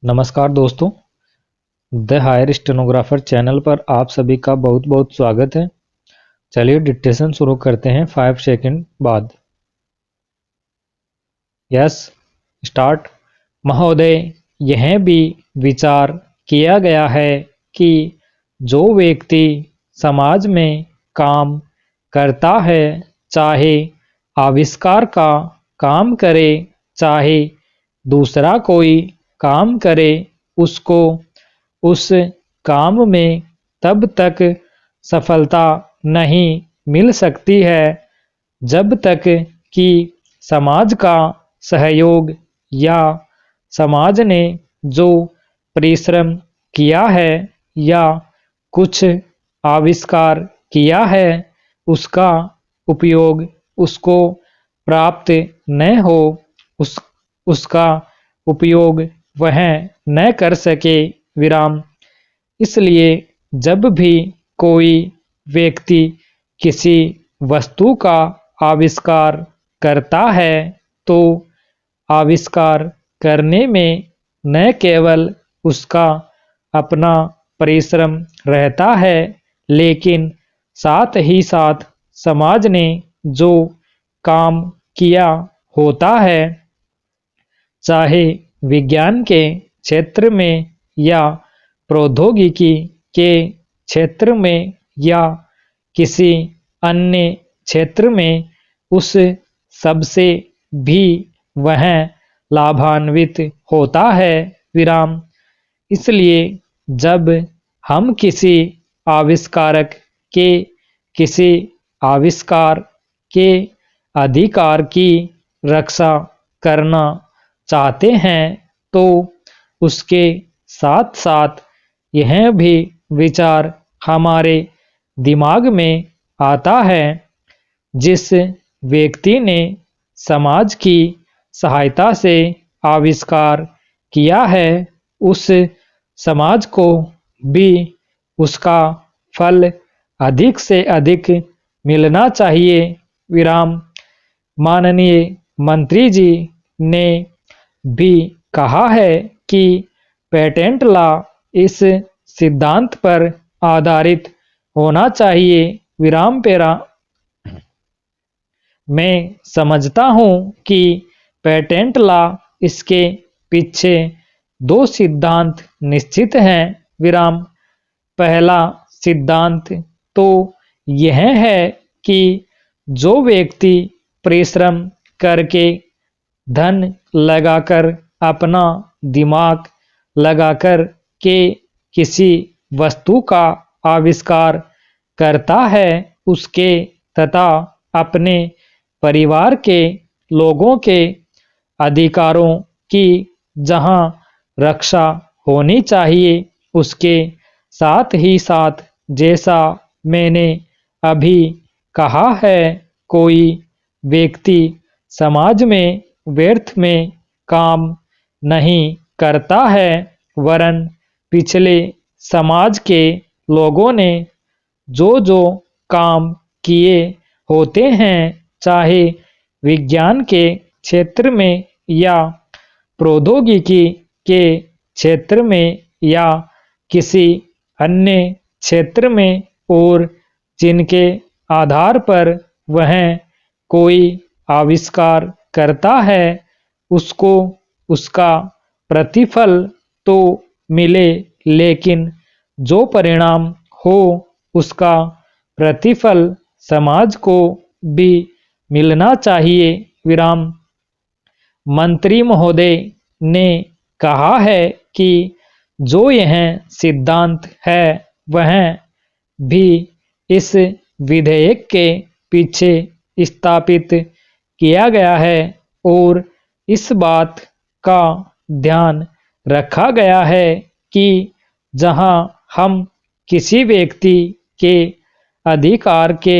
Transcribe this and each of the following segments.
नमस्कार दोस्तों, the higher stenographer channel पर आप सभी का बहुत बहुत स्वागत है। चलिए डिक्टेशन शुरू करते हैं 5 सेकंड बाद। Yes, start. महोदय, यह भी विचार किया गया है कि जो व्यक्ति समाज में काम करता है, चाहे आविष्कार का काम करे, चाहे दूसरा कोई काम करे, उसको उस काम में तब तक सफलता नहीं मिल सकती है जब तक कि समाज का सहयोग या समाज ने जो परिश्रम किया है या कुछ आविष्कार किया है उसका उपयोग उसको प्राप्त न हो, उसका उपयोग वह न कर सके। विराम। इसलिए जब भी कोई व्यक्ति किसी वस्तु का आविष्कार करता है तो आविष्कार करने में न केवल उसका अपना परिश्रम रहता है, लेकिन साथ ही साथ समाज ने जो काम किया होता है, चाहे विज्ञान के क्षेत्र में या प्रौद्योगिकी के क्षेत्र में या किसी अन्य क्षेत्र में, उस सबसे भी वह लाभान्वित होता है। विराम। इसलिए जब हम किसी आविष्कारक के किसी आविष्कार के अधिकार की रक्षा करना चाहते हैं तो उसके साथ साथ यह भी विचार हमारे दिमाग में आता है, जिस व्यक्ति ने समाज की सहायता से आविष्कार किया है उस समाज को भी उसका फल अधिक से अधिक मिलना चाहिए। विराम। माननीय मंत्री जी ने भी कहा है कि पेटेंट लॉ इस सिद्धांत पर आधारित होना चाहिए। विराम पेरा। मैं समझता हूं कि पेटेंट लॉ इसके पीछे दो सिद्धांत निश्चित हैं। विराम। पहला सिद्धांत तो यह है कि जो व्यक्ति परिश्रम करके, धन लगाकर, अपना दिमाग लगाकर के किसी वस्तु का आविष्कार करता है, उसके तथा अपने परिवार के लोगों के अधिकारों की जहां रक्षा होनी चाहिए, उसके साथ ही साथ जैसा मैंने अभी कहा है, कोई व्यक्ति समाज में व्यर्थ में काम नहीं करता है, वरन पिछले समाज के लोगों ने जो जो काम किए होते हैं, चाहे विज्ञान के क्षेत्र में या प्रौद्योगिकी के क्षेत्र में या किसी अन्य क्षेत्र में, और जिनके आधार पर वह कोई आविष्कार करता है, उसको उसका प्रतिफल तो मिले, लेकिन जो परिणाम हो उसका प्रतिफल समाज को भी मिलना चाहिए। विराम। मंत्री महोदय ने कहा है कि जो यह सिद्धांत है वह भी इस विधेयक के पीछे स्थापित किया गया है और इस बात का ध्यान रखा गया है कि जहां हम किसी व्यक्ति के अधिकार के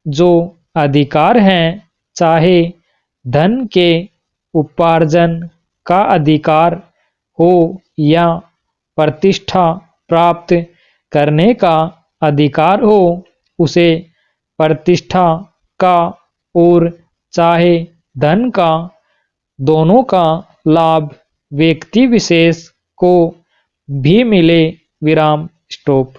जो अधिकार हैं, चाहे धन के उपार्जन का अधिकार हो या प्रतिष्ठा प्राप्त करने का अधिकार हो, उसे प्रतिष्ठा का और चाहे धन का, दोनों का लाभ व्यक्ति विशेष को भी मिले विराम स्टॉप।